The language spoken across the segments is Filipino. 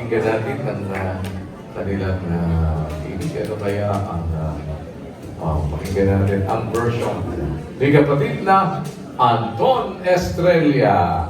pakinggan natin ang kanilang ibig. Ano kaya ang pakinggan natin ang version ni kapatid na Anton Estrella.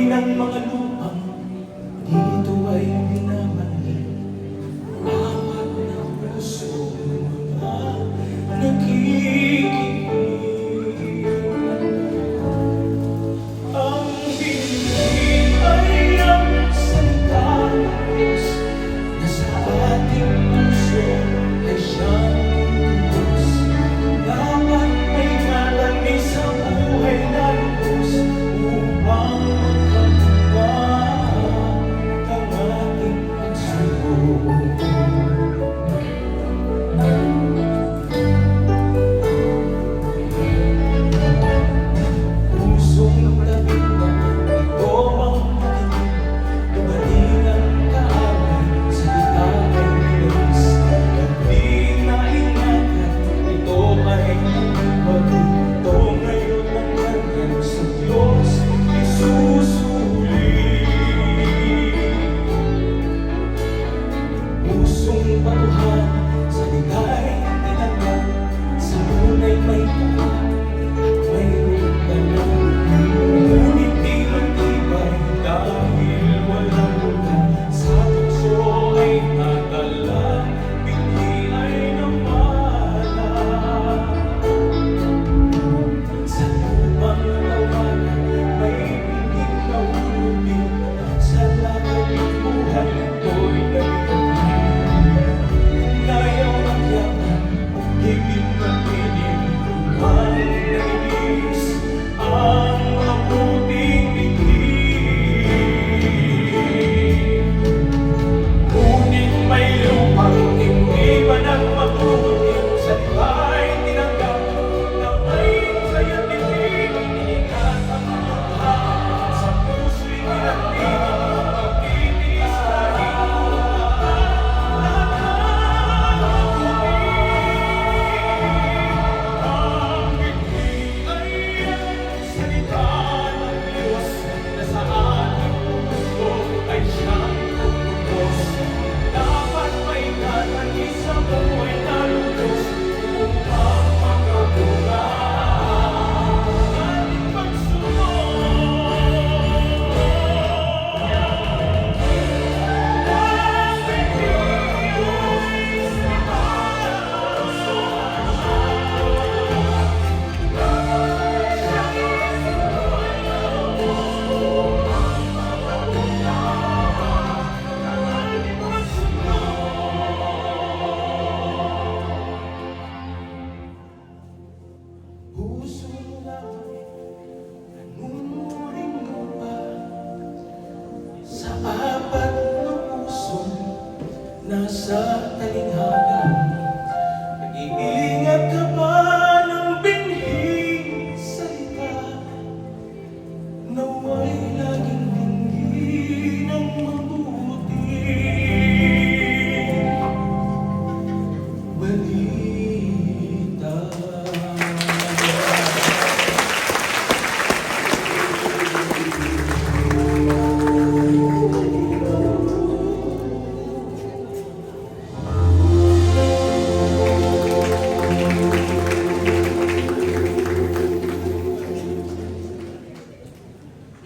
Ng mga lupang dito ay minamanhid. Apat na puso na nakikinig. Ang bibig ay ang salita ng Diyos na sa ating puso ay siyang Diyos. Dapat may malalim sa buhay na lubos upang magkabuhay.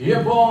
Yan po